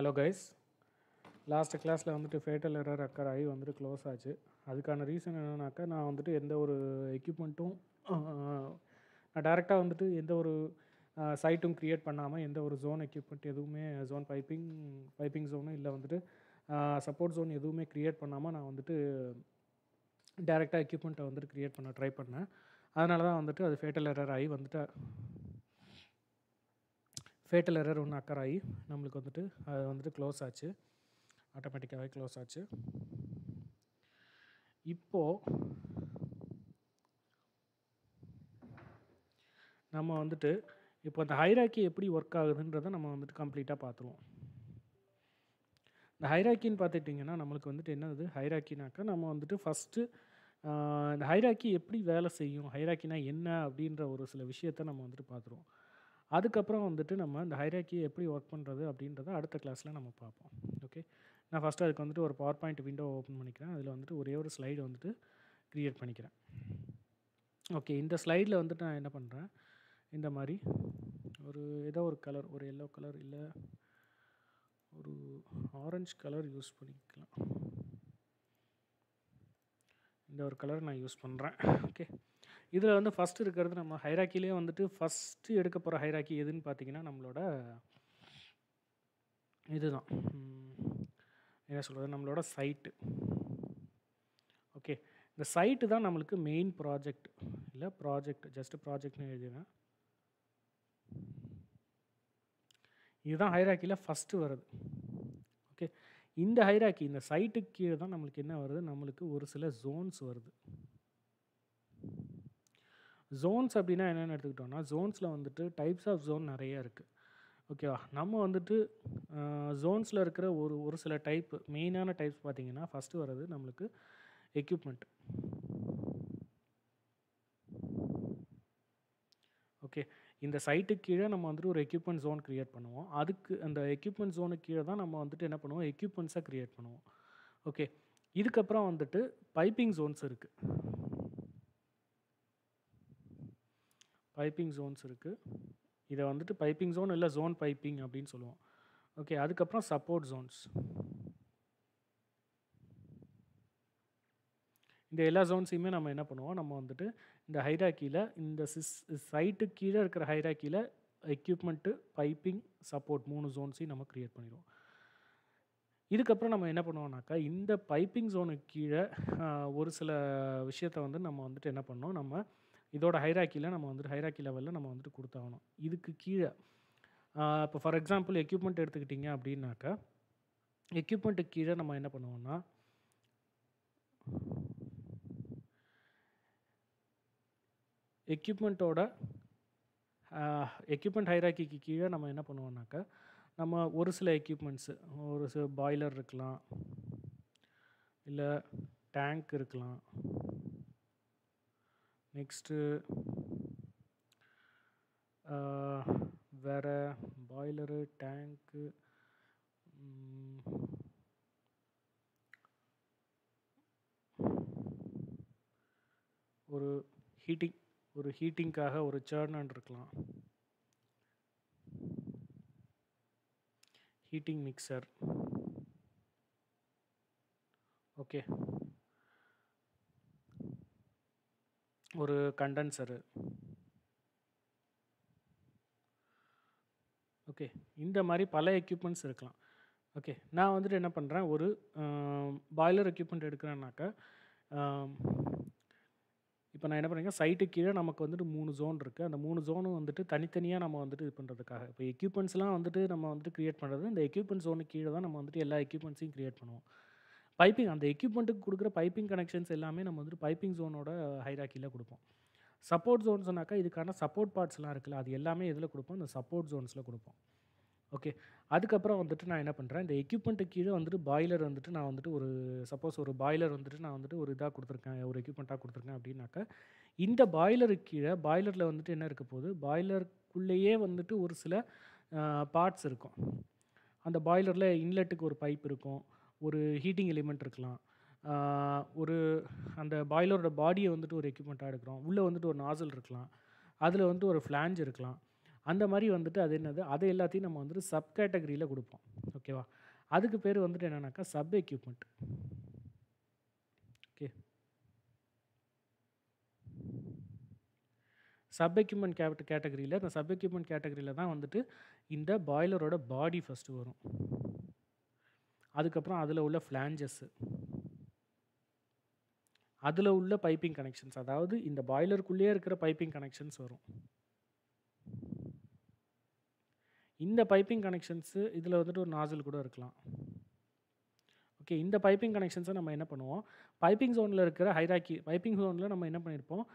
Hello guys, last கிளாஸில் வந்துட்டு fatal error occur ஆகி வந்துட்டு க்ளோஸ் ஆச்சு. அதுக்கான ரீசன் என்னன்னாக்கா, நான் வந்துட்டு எந்த ஒரு எக்யூப்மெண்ட்டும் நான் டேரெக்டாக வந்துட்டு எந்த ஒரு சைட்டும் க்ரியேட் பண்ணாமல், எந்த ஒரு ஜோன் எக்யூப்மெண்ட் எதுவுமே ஜோன் பைப்பிங் ஜோனும் இல்லை வந்துட்டு சப்போர்ட் ஜோன் எதுவுமே க்ரியேட் பண்ணாமல் நான் வந்துட்டு டேரெக்டாக எக்யூப்மெண்ட்டை வந்துட்டு க்ரியேட் பண்ண ட்ரை பண்ணேன். அதனால தான் வந்துட்டு அது ஃபேட்டல் எரர் ஆகி வந்துட்டு ஃபேட்டல் எரர் ஒன்று அக்கர் ஆகி நம்மளுக்கு வந்துட்டு அது வந்துட்டு க்ளோஸ் ஆச்சு, ஆட்டோமேட்டிக்காகவே க்ளோஸ் ஆச்சு. இப்போது நம்ம வந்துட்டு இப்போ அந்த ஹைராக்கி எப்படி ஒர்க் ஆகுதுன்றதை நம்ம வந்துட்டு கம்ப்ளீட்டாக பார்த்துருவோம். இந்த ஹைராக்கின்னு பார்த்துட்டிங்கன்னா நம்மளுக்கு வந்துட்டு என்னது ஹைராக்கினாக்கா, நம்ம வந்துட்டு ஃபஸ்ட்டு இந்த ஹைராக்கி எப்படி வேலை செய்யும், ஹைராக்கினா என்ன அப்படின்ற ஒரு சில விஷயத்தை நம்ம வந்துட்டு பார்த்துருவோம். அதுக்கப்புறம் வந்துட்டு நம்ம இந்த ஹைராக்கியை எப்படி ஒர்க் பண்ணுறது அப்படின்றத அடுத்த கிளாஸில் நம்ம பார்ப்போம். ஓகே, நான் ஃபஸ்ட்டு அதுக்கு வந்துட்டு ஒரு பவர் பாயிண்ட் விண்டோ ஓப்பன் பண்ணிக்கிறேன். அதில் வந்துட்டு ஒரே ஒரு ஸ்லைடு வந்துட்டு க்ரியேட் பண்ணிக்கிறேன். ஓகே, இந்த ஸ்லைடில் வந்துட்டு நான் என்ன பண்ணுறேன், இந்த மாதிரி ஒரு ஏதோ ஒரு கலர், ஒரு எல்லோ கலர் இல்லை ஒரு ஆரஞ்சு கலர் யூஸ் பண்ணிக்கலாம். இந்த ஒரு கலர் நான் யூஸ் பண்ணுறேன். ஓகே, இதில் வந்து ஃபஸ்ட்டு இருக்கிறது நம்ம ஹைராக்கிலே வந்துட்டு ஃபஸ்ட்டு எடுக்க போகிற ஹைராக்கி எதுன்னு பார்த்தீங்கன்னா நம்மளோட இதுதான், என்ன சொல்கிறது, நம்மளோட சைட்டு. ஓகே, இந்த சைட்டு தான் நம்மளுக்கு மெயின் ப்ராஜெக்ட், இல்லை ப்ராஜெக்ட் ஜஸ்ட் ப்ராஜெக்ட்னு எழுதினேன். இதுதான் ஹைராக்கியில் ஃபஸ்ட்டு வருது. ஓகே, இந்த ஹைராக்கி இந்த சைட்டுக்கு கீழே தான் நம்மளுக்கு என்ன வருது, நம்மளுக்கு ஒரு சில ஜோன்ஸ் வருது. ஜோன்ஸ் அப்படின்னா என்னென்னு எடுத்துக்கிட்டோம்னா, ஜோன்ஸில் வந்துட்டு டைப்ஸ் ஆஃப் ஜோன் நிறைய இருக்குது. ஓகேவா, நம்ம வந்துட்டு ஜோன்ஸில் இருக்கிற ஒரு சில டைப் மெயினான டைப்ஸ் பார்த்திங்கன்னா, ஃபஸ்ட்டு வர்றது நம்மளுக்கு எக்யூப்மெண்ட். ஓகே, இந்த சைட்டுக்கு கீழே நம்ம வந்துட்டு ஒரு எக்யூப்மெண்ட் ஜோன் க்ரியேட் பண்ணுவோம். அதுக்கு அந்த எக்யூப்மெண்ட் ஜோனுக்கு கீழே தான் நம்ம வந்துட்டு என்ன பண்ணுவோம், எக்யூப்மெண்ட்ஸை க்ரியேட் பண்ணுவோம். ஓகே, இதுக்கப்புறம் வந்துட்டு பைப்பிங் ஜோன்ஸ் இருக்குது. பைப்பிங் ஜோன்ஸ் இருக்குது. இதை வந்துட்டு பைப்பிங் ஜோன் இல்லை ஜோன் பைப்பிங் அப்படின்னு சொல்லுவோம். ஓகே, அதுக்கப்புறம் சப்போர்ட் ஜோன்ஸ். இந்த எல்லா ஜோன்ஸையுமே நம்ம என்ன பண்ணுவோம், நம்ம வந்துட்டு இந்த ஹைராக்கியில் இந்த சைட்டுக்கு கீழே இருக்கிற ஹைராக்கியில் எக்யூப்மெண்ட்டு, பைப்பிங், சப்போர்ட் 3 ஜோன்ஸையும் நம்ம க்ரியேட் பண்ணிடுவோம். இதுக்கப்புறம் நம்ம என்ன பண்ணுவோம்னாக்கா, இந்த பைப்பிங் ஜோனுக்கு கீழே ஒரு சில விஷயத்தை வந்து நம்ம வந்துட்டு என்ன பண்ணோம், நம்ம இதோட ஹைராக்கியில் நம்ம வந்துட்டு ஹைராக்கி லெவலில் நம்ம வந்துட்டு கொடுத்தாகணும். இதுக்கு கீழே இப்போ ஃபார் எக்ஸாம்பிள் எக்யூப்மெண்ட் எடுத்துக்கிட்டிங்க அப்படின்னாக்கா, எக்யூப்மெண்ட்டுக்கு கீழே நம்ம என்ன பண்ணுவோம்னா, எக்யூப்மெண்ட் ஹைராக்கிக்கு கீழே நம்ம என்ன பண்ணுவோம்னாக்கா, நம்ம ஒரு சில எக்யூப்மெண்ட்ஸு, ஒரு சில பாய்லர் இருக்கலாம், இல்லை டேங்க் இருக்கலாம், நெக்ஸ்ட்டு வேறு பாய்லரு, டேங்க்கு, ஒரு ஹீட்டிங்காக ஒரு சர்னன் இருக்கலாம், ஹீட்டிங் மிக்சர். ஓகே, ஒரு கண்டென்சரு. ஓகே, இந்த மாதிரி பல எக்யூப்மெண்ட்ஸ் இருக்கலாம். ஓகே, நான் வந்துட்டு என்ன பண்ணுறேன், ஒரு பாய்லர் எக்யூப்மெண்ட் எடுக்கிறேன்னாக்கா, இப்போ நான் என்ன பண்ணுறேன், சைட்டுக்கு கீழே நமக்கு வந்துட்டு 3 ஜோன் இருக்குது. அந்த 3 ஜோனும் வந்துட்டு தனித்தனியாக நம்ம வந்துட்டு இது பண்ணுறதுக்காக, இப்போ எக்யூப்மெண்ட்ஸ்லாம் வந்துட்டு நம்ம வந்துட்டு க்ரியேட் பண்ணுறது இந்த எக்யூப்மெண்ட் ஜோனுக்கு கீழே தான் நம்ம வந்துட்டு எல்லா எக்யூப்மெண்ட்ஸையும் க்ரியேட் பண்ணுவோம். பைப்பிங், அந்த எக்யூப்மெண்ட்டுக்கு கொடுக்குற பைப்பிங் கனெக்ஷன்ஸ் எல்லாமே நம்ம வந்துட்டு பைப்பிங் ஜோனோட ஹைராக்கியில் கொடுப்போம். சப்போர்ட் ஜோன்ஸ்னாக்கா இதுக்கான சப்போர்ட் பார்ட்ஸ்லாம் இருக்குல்ல, அது எல்லாமே எதில் கொடுப்போம், இந்த சப்போர்ட் ஜோன்ஸில் கொடுப்போம். ஓகே, அதுக்கப்புறம் வந்துட்டு நான் என்ன பண்ணுறேன், இந்த எக்யூப்மெண்ட்டுக்கு கீழே வந்துட்டு பாய்லர் வந்துட்டு நான் வந்துட்டு ஒரு சப்போஸ் ஒரு பாய்லர் வந்துட்டு நான் வந்துட்டு ஒரு இதாக கொடுத்துருக்கேன், ஒரு எக்யூப்மெண்ட்டாக கொடுத்துருக்கேன் அப்படின்னாக்கா, இந்த பாய்லருக்கு கீழே பாய்லரில் வந்துட்டு என்ன இருக்க போகுது, பாய்லருக்குள்ளேயே வந்துட்டு ஒரு சில பார்ட்ஸ் இருக்கும். அந்த பாய்லரில் இன்லெட்டுக்கு ஒரு பைப் இருக்கும், ஒரு ஹீட்டிங் எலிமெண்ட் இருக்கலாம், ஒரு அந்த பாய்லரோட பாடியை வந்துட்டு ஒரு எக்யூப்மெண்ட்டாக எடுக்கிறோம், உள்ளே வந்துட்டு ஒரு நாசல் இருக்கலாம், அதில் வந்துட்டு ஒரு ஃப்ளாஞ்ச் இருக்கலாம், அந்த மாதிரி வந்துட்டு அது என்னது, அது எல்லாத்தையும் நம்ம வந்துட்டு சப் கேட்டகரியில் கொடுப்போம். ஓகேவா? அதுக்கு பேர் வந்துட்டு என்னன்னாக்கா sub equipment. Okay. Sub equipment கேட்டகரியில், இந்த சப் எக்யூப்மெண்ட் கேட்டகரியில் தான் வந்துட்டு இந்த பாய்லரோட பாடி ஃபஸ்ட்டு வரும். அதுக்கப்புறம் அதில் உள்ள ஃப்ளாஞ்சஸ்ஸு, அதில் உள்ள பைப்பிங் கனெக்ஷன்ஸ், அதாவது இந்த பாய்லருக்குள்ளேயே இருக்கிற பைப்பிங் கனெக்ஷன்ஸ் வரும். இந்த பைப்பிங் கனெக்ஷன்ஸு இதில் வந்துட்டு ஒரு நாசில் கூட இருக்கலாம். ஓகே. இந்த பைப்பிங் கனெக்ஷன்ஸை நம்ம என்ன பண்ணுவோம், பைப்பிங் ஜோனில் இருக்கிற ஹைராக்கி, பைப்பிங் ஜோனில் நம்ம என்ன பண்ணியிருப்போம்,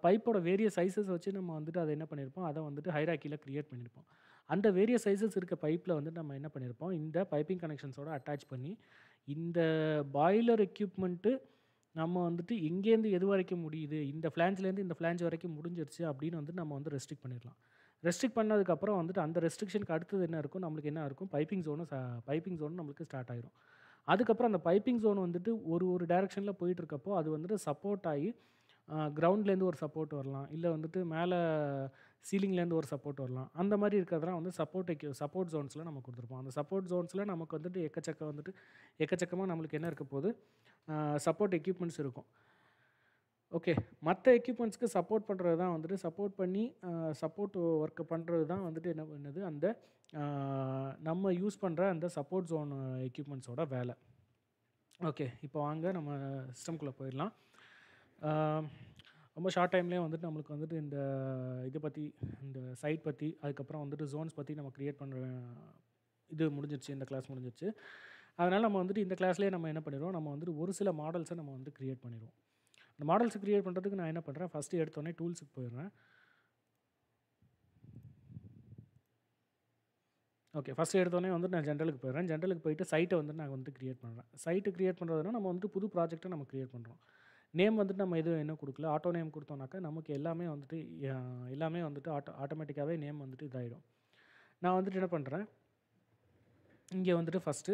பைப்போட வேரியஸ் சைஸஸ் வச்சு நம்ம வந்துட்டு அதை என்ன பண்ணியிருப்போம், அதை வந்துட்டு ஹைராக்கியில் க்ரியேட் பண்ணியிருப்போம். அந்த வேரியஸ் சைஸஸ் இருக்க பைப்பில் வந்துட்டு நம்ம என்ன பண்ணியிருப்போம், இந்த பைப்பிங் கனெக்ஷன்ஸோட அட்டாச் பண்ணி இந்த பாய்லர் எக்யூப்மெண்ட்டு நம்ம வந்துட்டு எங்கேருந்து எது வரைக்கும் முடியுது, இந்த ஃப்ளான்ஜ்லேருந்து இந்த ஃப்ளான்ஜ் வரைக்கும் முடிஞ்சிருச்சு அப்படின்னு வந்து நம்ம வந்து ரெஸ்ட்ரிக்ட் பண்ணிடலாம். ரெஸ்ட்ரிக்ட் பண்ணதுக்கப்புறம் வந்துட்டு அந்த ரெஸ்ட்ரிக்ஷனுக்கு அடுத்தது என்ன இருக்கும், நம்மளுக்கு என்ன இருக்கும், பைப்பிங் ஜோனும் நம்மளுக்கு ஸ்டார்ட் ஆயிரும். அதுக்கப்புறம் அந்த பைப்பிங் ஜோன் வந்துட்டு ஒரு டைரெக்ஷனில் போயிட்டுருக்கப்போ அது வந்துட்டு சப்போர்ட் ஆகி கிரவுண்ட்லேருந்து ஒரு சப்போர்ட் வரலாம், இல்லை வந்துட்டு மேலே சீலிங்லேருந்து ஒரு சப்போர்ட் வரலாம். அந்த மாதிரி இருக்கிறதெல்லாம் வந்து சப்போர்ட் ஜோன்ஸில் நம்ம கொடுத்துருப்போம். அந்த சப்போர்ட் ஜோன்ஸில் நமக்கு வந்துட்டு எக்கச்சக்கமாக நம்மளுக்கு என்ன இருக்க போகுது, சப்போர்ட் எக்யூப்மெண்ட்ஸ் இருக்கும். ஓகே. மற்ற எக்யூப்மெண்ட்ஸ்க்கு சப்போர்ட் பண்ணுறது தான் வந்துட்டு சப்போர்ட் ஒர்க்கு பண்ணுறது தான் வந்துட்டு என்ன பண்ணுது, அந்த நம்ம யூஸ் பண்ணுற அந்த சப்போர்ட் ஜோன் எக்யூப்மெண்ட்ஸோட வேலை. ஓகே. இப்போ வாங்க நம்ம சிஸ்டம்குள்ளே போயிடலாம். ரொம்ப ஷார்ட் டைம்லேயே வந்துட்டு நம்மளுக்கு வந்துட்டு இந்த இதை பற்றி, இந்த சைட் பற்றி, அதுக்கப்புறம் வந்துட்டு ஜோன்ஸ் பற்றி நம்ம க்ரியேட் பண்ணுற இது முடிஞ்சிருச்சு, இந்த கிளாஸ் முடிஞ்சிருச்சு. அதனால் நம்ம வந்துட்டு இந்த கிளாஸ்லேயே நம்ம என்ன பண்ணிடுவோம், நம்ம வந்துட்டு ஒரு சில மாடல்ஸை நம்ம வந்து க்ரியேட் பண்ணிடுவோம். அந்த மாடல்ஸை க்ரியேட் பண்ணுறதுக்கு நான் என்ன பண்ணுறேன், ஃபஸ்ட்டு எடுத்தோடனே டூல்ஸுக்கு போயிடுறேன். ஓகே. ஃபஸ்ட்டு எடுத்தோடனே வந்துட்டு நான் ஜென்ரலுக்கு போயிடுறேன். ஜென்ரலுக்கு போயிட்டு சைட்டை வந்துட்டு நான் வந்துட்டு க்ரியேட் பண்ணுறேன். சைட்டு க்ரியேட் பண்ணுறதுனா நம்ம வந்துட்டு புது ப்ராஜெக்ட்டை நம்ம க்ரியேட் பண்ணுறோம். நேம் வந்துட்டு நம்ம எதுவும் என்ன கொடுக்கல, ஆட்டோ நேம் கொடுத்தோம்னாக்கா நமக்கு எல்லாமே வந்துட்டு ஆட்டோமேட்டிக்காகவே நேம் வந்துட்டு இதாகிடும். நான் வந்துட்டு என்ன பண்ணுறேன், இங்கே வந்துட்டு ஃபஸ்ட்டு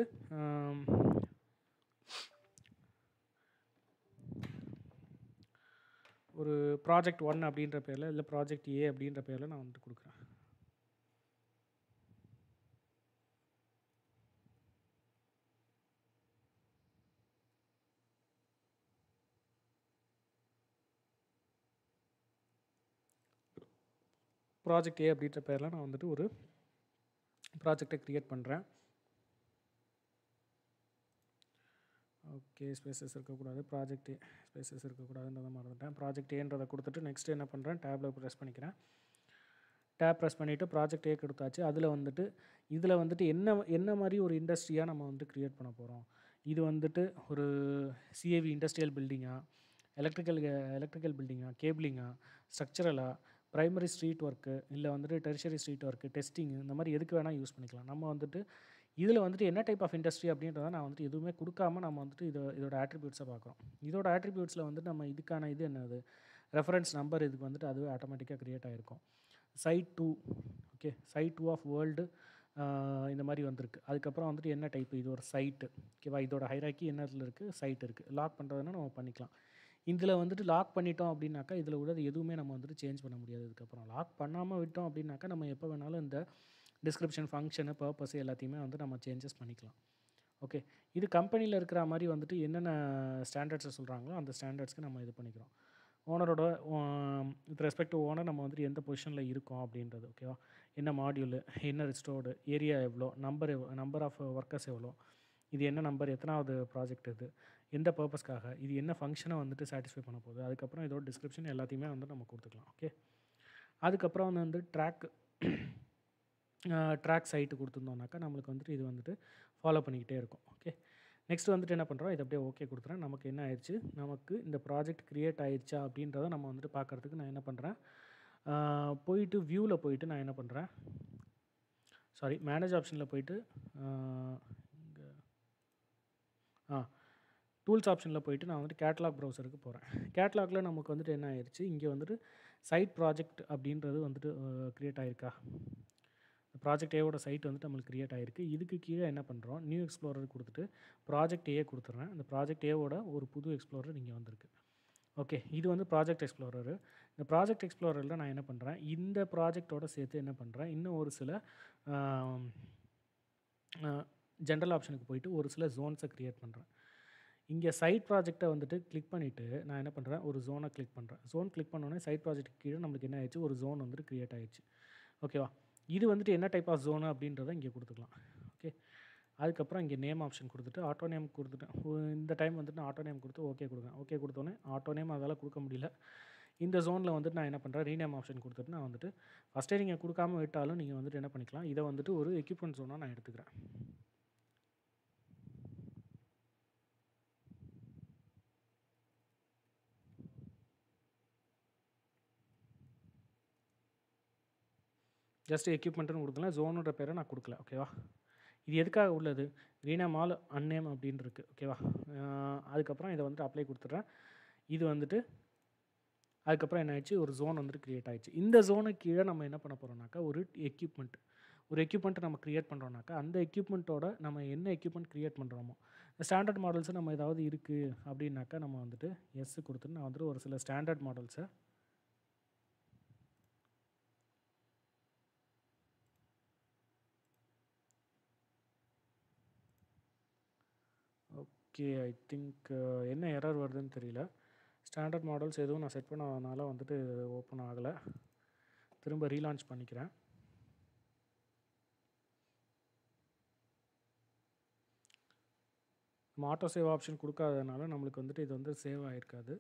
ஒரு ப்ராஜெக்ட் 1 அப்படின்ற பேரில், இல்லை ப்ராஜெக்ட் ஏ அப்படின்ற பேரில் நான் வந்துட்டு கொடுக்குறேன். ப்ராஜெக்ட் ஏ அப்படின்ற பேரில் நான் வந்துட்டு ஒரு ப்ராஜெக்டை க்ரியேட் பண்ணுறேன். ஓகே. ஸ்பேசஸ் இருக்கக்கூடாது, ப்ராஜெக்ட் ஏ ஸ்பேசஸ் இருக்கக்கூடாதுன்றதை மறந்துட்டேன். ப்ராஜெக்ட் ஏன்றதை கொடுத்துட்டு நெக்ஸ்ட்டு என்ன பண்ணுறேன், டேப்பில் ப்ரெஸ் பண்ணிக்கிறேன். டேப் ப்ரெஸ் பண்ணிவிட்டு ப்ராஜெக்ட் ஏ கொடுத்தாச்சு. இதில் வந்துட்டு என்ன மாதிரி ஒரு இண்டஸ்ட்ரியாக நம்ம வந்து க்ரியேட் பண்ண போகிறோம். இது வந்துட்டு ஒரு சிஏவி இண்டஸ்ட்ரியல் பில்டிங்கா, எலக்ட்ரிக்கல் பில்டிங்கா, கேபிளிங்கா, ஸ்ட்ரக்சரலா, ப்ரைமரி ஸ்ட்ரீட் ஒர்க்கு, இல்லை வந்துட்டு டெரிஷரி ஸ்ட்ரீட் ஒர்க்கு, டெஸ்டிங்கு, இந்த மாதிரி எதுக்கு வேணால் யூஸ் பண்ணிக்கலாம். நம்ம வந்துட்டு இதில் வந்துட்டு என்ன டைப் ஆஃப் இண்டஸ்ட்ரி அப்படின்றத நான் வந்துட்டு எதுவுமே கொடுக்காம நம்ம வந்துட்டு இதோட ஆட்ரிபியூட்ஸை பார்க்குறோம். இதோட ஆட்ரிபியூட்ஸில் வந்துட்டு நம்ம இதுக்கான இது என்னது, ரெஃபரன்ஸ் நம்பர், இதுக்கு வந்துட்டு அதுவே ஆட்டோமேட்டிக்காக க்ரியேட் ஆகிருக்கும். Side 2, okay, side 2 of world இந்த மாதிரி வந்திருக்கு. அதுக்கப்புறம் வந்துட்டு என்ன டைப்பு, இது ஒரு சைட்டு, ஓகேவா. இதோட ஹைராக்கி என்னத்தில் இருக்குது, சைட் இருக்குது. லாக் பண்ணுறதுனா நம்ம பண்ணிக்கலாம். இதில் வந்துட்டு லாக் பண்ணிட்டோம் அப்படின்னாக்கா இதில் உள்ளது எதுவுமே நம்ம வந்துட்டு சேஞ்ச் பண்ண முடியாது. இதுக்கப்புறம் லாக் பண்ணாமல் விட்டோம் அப்படின்னாக்கா நம்ம எப்போ வேணாலும் இந்த டிஸ்கிரிப்ஷன், ஃபங்க்ஷனு, பர்பஸ் எல்லாத்தையுமே வந்து நம்ம சேஞ்சஸ் பண்ணிக்கலாம். ஓகே. இது கம்பெனியில் இருக்கிற மாதிரி வந்துட்டு என்னென்ன ஸ்டாண்டர்ட்ஸை சொல்கிறாங்களோ அந்த ஸ்டாண்டர்ட்ஸ்க்கு நம்ம இது பண்ணிக்கிறோம். ஓனரோட வித் ரெஸ்பெக்ட் டு ஓனர் நம்ம வந்துட்டு எந்த பொசிஷனில் இருக்கோம் அப்படின்றது, ஓகேவா. என்ன மாடியூலு, என்ன ரிஸ்டோர்டு, ஏரியா எவ்வளோ, நம்பர் ஆஃப் ஒர்க்கர்ஸ் எவ்வளோ, இது என்ன நம்பர், எத்தனாவது ப்ராஜெக்ட் இது, எந்த பர்பஸ்க்காக, இது என்ன ஃபங்க்ஷனை வந்துட்டு சாட்டிஸ்ஃபை பண்ண போகுது, அதுக்கப்புறம் இதோட டிஸ்கிரிப்ஷன் எல்லாத்தையுமே வந்து நம்ம கொடுத்துக்கலாம். ஓகே. அதுக்கப்புறம் வந்து ட்ராக் சைட்டு கொடுத்துருந்தோம்னாக்கா நம்மளுக்கு வந்துட்டு இது வந்துட்டு ஃபாலோ பண்ணிக்கிட்டே இருக்கும். ஓகே. நெக்ஸ்ட் வந்துட்டு என்ன பண்ணுறோம், இது அப்படியே ஓகே கொடுத்துறேன். நமக்கு என்ன ஆயிடுச்சு, நமக்கு இந்த ப்ராஜெக்ட் க்ரியேட் ஆயிடுச்சா அப்படின்றத நம்ம வந்துட்டு பார்க்குறதுக்கு நான் என்ன பண்ணுறேன், போயிட்டு வியூவில் போயிட்டு நான் என்ன பண்ணுறேன், மேனேஜ் ஆப்ஷனில் போயிட்டு இங்கே டூல்ஸ் ஆப்ஷனில் போயிட்டு நான் வந்துட்டு கேட்லாக் ப்ரௌசருக்கு போகிறேன். கேட்லாகில் நமக்கு வந்துட்டு என்ன ஆயிடுச்சு, இங்கே வந்துட்டு சைட் ப்ராஜெக்ட் அப்படின்றது வந்துட்டு க்ரியேட் ஆகிருக்கா. ப்ராஜெக்ட் ஏவோட சைட் வந்துட்டு நம்மளுக்கு க்ரியேட் ஆகிருக்கு. இதுக்கு கீழே என்ன பண்ணுறோம், நியூ எக்ஸ்ப்ளோரர் கொடுத்துட்டு ப்ராஜெக்ட் ஏ கொடுத்துட்றேன். அந்த ப்ராஜெக்ட் ஏவோட ஒரு புது எக்ஸ்ப்ளோரர் இங்கே வந்திருக்கு. ஓகே, இது வந்து ப்ராஜெக்ட் எக்ஸ்ப்ளோரரு. இந்த ப்ராஜெக்ட் எக்ஸ்ப்ளோரரில் நான் என்ன பண்ணுறேன், இந்த ப்ராஜெக்டோட சேர்த்து என்ன பண்ணுறேன், இன்னும் ஒரு சில ஜென்ரல் ஆப்ஷனுக்கு போயிட்டு ஒரு சில ஜோன்ஸை க்ரியேட் பண்ணுறேன். இங்கே சைட் ப்ராஜெக்ட்டை வந்துட்டு கிளிக் பண்ணிவிட்டு நான் என்ன பண்ணுறேன், ஒரு ஜோனை கிளிக் பண்ணுறேன். ஜோன் கிளிக் பண்ணோன்னே சைட் ப்ராஜெக்ட் கீழே நம்மளுக்கு என்ன ஆயிடுச்சு, ஒரு ஜோன் வந்துட்டு க்ரியேட் ஆயிடுச்சு. ஓகேவா? இது வந்துட்டு என்ன டைப் ஆஃப் ஜோனு அப்படின்றத இங்கே கொடுத்துக்கலாம். ஓகே, அதுக்கப்புறம் இங்கே நேம் ஆப்ஷன் கொடுத்துட்டு ஆட்டோ நேம் கொடுத்துட்டேன். இந்த டைம் வந்துட்டு நான் ஆட்டோ நேம் கொடுத்து ஓகே கொடுக்குறேன். ஓகே கொடுத்தோன்னே ஆட்டோ நேம் அதால் கொடுக்க முடியல. இந்த ஜோனில் வந்துட்டு நான் என்ன பண்ணுறேன், ரீநேம் ஆப்ஷன் கொடுத்துட்டு நான் வந்துட்டு ஃபஸ்ட்டே நீங்கள் கொடுக்காம விட்டாலும் நீங்கள் வந்துட்டு என்ன பண்ணிக்கலாம், இதை வந்துட்டு ஒரு எக்யூப்மெண்ட் ஜோனாக நான் எடுத்துக்கிறேன். ஜஸ்ட் எக்யூப்மெண்ட்டுன்னு கொடுக்கல, ஜோனோட பேரை நான் கொடுக்கல. ஓகேவா? இது எதுக்காக உள்ளது, ரீநேம் ஆல் அன்னேம் அப்படின்னு இருக்குது. ஓகேவா? அதுக்கப்புறம் இதை வந்துட்டு அப்ளை கொடுத்துட்றேன். இது வந்துட்டு அதுக்கப்புறம் என்ன ஆயிடுச்சு, ஒரு ஜோன் வந்துட்டு க்ரியேட் ஆயிடுச்சு. இந்த ஜோனுக்கு கீழே நம்ம என்ன பண்ண போகிறோம்னாக்கா, ஒரு எக்யூப்மெண்ட்டை நம்ம க்ரியேட் பண்ணுறோம்னாக்கா, அந்த எக்யூப்மெண்ட்டோட நம்ம என்ன எக்யூப்மெண்ட் க்ரியேட் பண்ணுறோமோ, ஸ்டாண்டர்ட் மாடல்ஸு நம்ம ஏதாவது இருக்குது அப்படின்னாக்கா நம்ம வந்துட்டு எஸ் கொடுத்துட்டு நான் வந்துட்டு ஒரு சில ஸ்டாண்டர்ட் மாடல்ஸை ஓகே, ஐ திங்க் என்ன எரர் வருதுன்னு தெரியல. ஸ்டாண்டர்ட் மாடல்ஸ் எதுவும் நான் செட் பண்ணாதனால வந்துட்டு ஓப்பன் ஆகலை. திரும்ப ரீலான்ச் பண்ணிக்கிறேன். நம்ம ஆட்டோ சேவ் ஆப்ஷன் கொடுக்காததுனால நம்மளுக்கு வந்துட்டு இது வந்து சேவ் ஆகிருக்காது.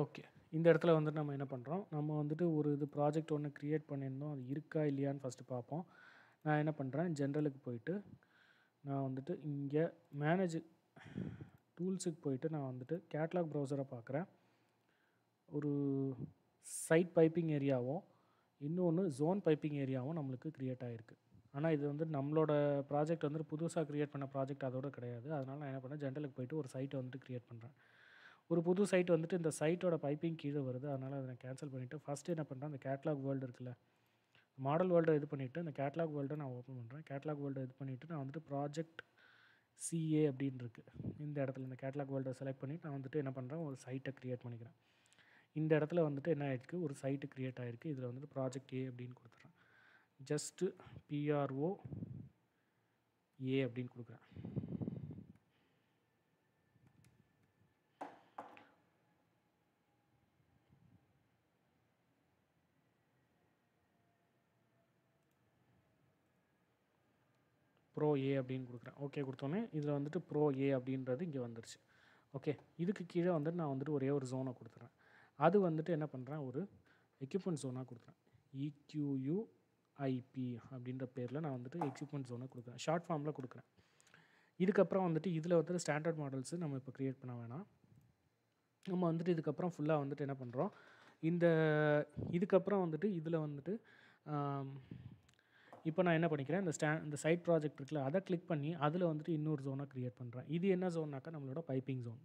ஓகே, இந்த இடத்துல வந்துட்டு நம்ம என்ன பண்ணுறோம், நம்ம வந்துட்டு ஒரு இது ப்ராஜெக்ட் ஒன்று க்ரியேட் பண்ணியிருந்தோம், அது இருக்கா இல்லையான்னு ஃபஸ்ட்டு பார்ப்போம். நான் என்ன பண்ணுறேன், ஜென்ரலுக்கு போயிட்டு நான் வந்துட்டு இங்கே மேனேஜ் டூல்ஸுக்கு போயிட்டு நான் வந்துட்டு கேட்லாக் ப்ரௌசரை பார்க்குறேன். ஒரு சைட் பைப்பிங் ஏரியாவும் இன்னொன்று ஜோன் பைப்பிங் ஏரியாவும் நம்மளுக்கு க்ரியேட் ஆகிருக்கு. ஆனால் இது வந்து நம்மளோட ப்ராஜெக்ட் வந்துட்டு புதுசாக க்ரியேட் பண்ண ப்ராஜெக்ட் அதோட கிடையாது. அதனால் நான் என்ன பண்ணேன், ஜென்ரலுக்கு போயிட்டு ஒரு சைட்டை வந்துட்டு க்ரியேட் பண்ணுறேன். ஒரு புது சைட் வந்துட்டு இந்த சைட்டோட பைப்பிங் கீழே வருது. அதனால் அதை நான் கேன்சல் பண்ணிவிட்டு ஃபஸ்ட்டு என்ன பண்ணுறேன், அந்த கேட்லாக் வேர்ல்டு இருக்குல்ல, மாடல் வேர்ல்டை இது பண்ணிவிட்டு அந்த கேட்லாக் வேர்ல்டை நான் ஓப்பன் பண்ணுறேன். கேட்லாக் வேர்ல்டை இது பண்ணிவிட்டு நான் வந்துட்டு ப்ராஜெக்ட் சிஏ அப்படின்னு இருக்குது இந்த இடத்துல இந்த கேட்லாக் வேர்ல்டை செலக்ட் பண்ணிவிட்டு நான் வந்துட்டு என்ன பண்ணுறேன், ஒரு சைட்டை க்ரியேட் பண்ணிக்கிறேன். இந்த இடத்துல வந்துட்டு என்ன ஆயிருக்கு, ஒரு சைட்டு க்ரியேட் ஆகிருக்கு. இதில் வந்துட்டு ப்ராஜெக்ட் ஏ அப்படின்னு கொடுத்துட்றேன். ஜஸ்ட்டு PRO ஏ அப்படின்னு கொடுக்குறேன். ப்ரோ ஏ அப்படின்னு கொடுக்குறேன். ஓகே கொடுத்தோன்னே இதில் வந்துட்டு ப்ரோ ஏ அப்படின்றது இங்கே வந்துருச்சு. ஓகே, இதுக்கு கீழே வந்துட்டு நான் வந்துட்டு ஒரே ஒரு ஜோனை கொடுத்துட்றேன். அது வந்துட்டு என்ன பண்ணுறேன், ஒரு எக்யூப்மெண்ட் ஜோனாக கொடுக்குறேன். EQUIP அப்படின்ற பேரில் நான் வந்துட்டு எக்யூப்மெண்ட் ஜோனை கொடுக்குறேன். ஷார்ட் ஃபார்மில் கொடுக்குறேன். இதுக்கப்புறம் வந்துட்டு இதில் வந்துட்டு ஸ்டாண்டர்ட் மாடல்ஸு நம்ம இப்போ க்ரியேட் பண்ண வேணாம். நம்ம வந்துட்டு இதுக்கப்புறம் ஃபுல்லாக வந்துட்டு என்ன பண்ணுறோம், இதுக்கப்புறம் வந்துட்டு இதில் வந்துட்டு இப்போ நான் என்ன பண்ணிக்கிறேன், இந்த சைட் ப்ராஜெக்ட் இருக்குல்ல, அதை கிளிக் பண்ணி அதில் வந்துட்டு இன்னொரு ஜோனை க்ரியேட் பண்ணுறேன். இது என்ன ஜோன்னாக்கா நம்மளோட பைப்பிங் ஜோன்.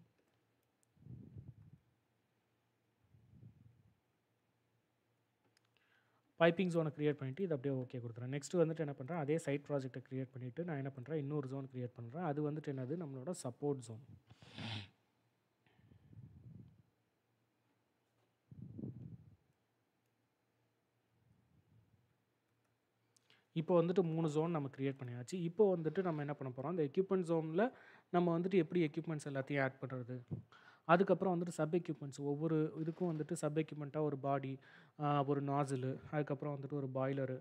பைப்பிங் ஜோனை க்ரியேட் பண்ணிவிட்டு இது அப்படியே ஓகே கொடுத்துறேன். நெக்ஸ்ட்டு வந்துட்டு என்ன பண்ணுறேன், அதே சைட் ப்ராஜெக்ட்டை க்ரியேட் பண்ணிவிட்டு நான் என்ன பண்ணுறேன், இன்னொரு ஜோன் க்ரியேட் பண்ணுறேன். அது வந்துட்டு என்னது, நம்மளோட சப்போர்ட் ஜோன். இப்போ வந்துட்டு 3 ஜோன் நம்ம க்ரியேட் பண்ணியாச்சு. இப்போ வந்துட்டு நம்ம என்ன பண்ண போகிறோம், அந்த எக்யூப்மெண்ட் ஜோனில் நம்ம வந்துட்டு எப்படி எக்யூப்மெண்ட்ஸ் எல்லாத்தையும் ஆட் பண்ணுறது, அதுக்கப்புறம் வந்துட்டு சப் எக்யூப்மெண்ட்ஸ் ஒவ்வொரு இதுக்கும் வந்துட்டு சப் எக்யூப்மெண்ட்டாக ஒரு பாடி, ஒரு நாசிலு, அதுக்கப்புறம் வந்துட்டு ஒரு பாய்லரு,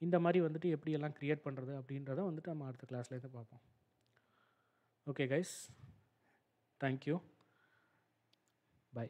இந்த மாதிரி வந்துட்டு எப்படியெல்லாம் க்ரியேட் பண்ணுறது அப்படின்றத வந்துட்டு நம்ம அடுத்த கிளாஸ்லேருந்து பார்ப்போம். Okay guys, thank you, by.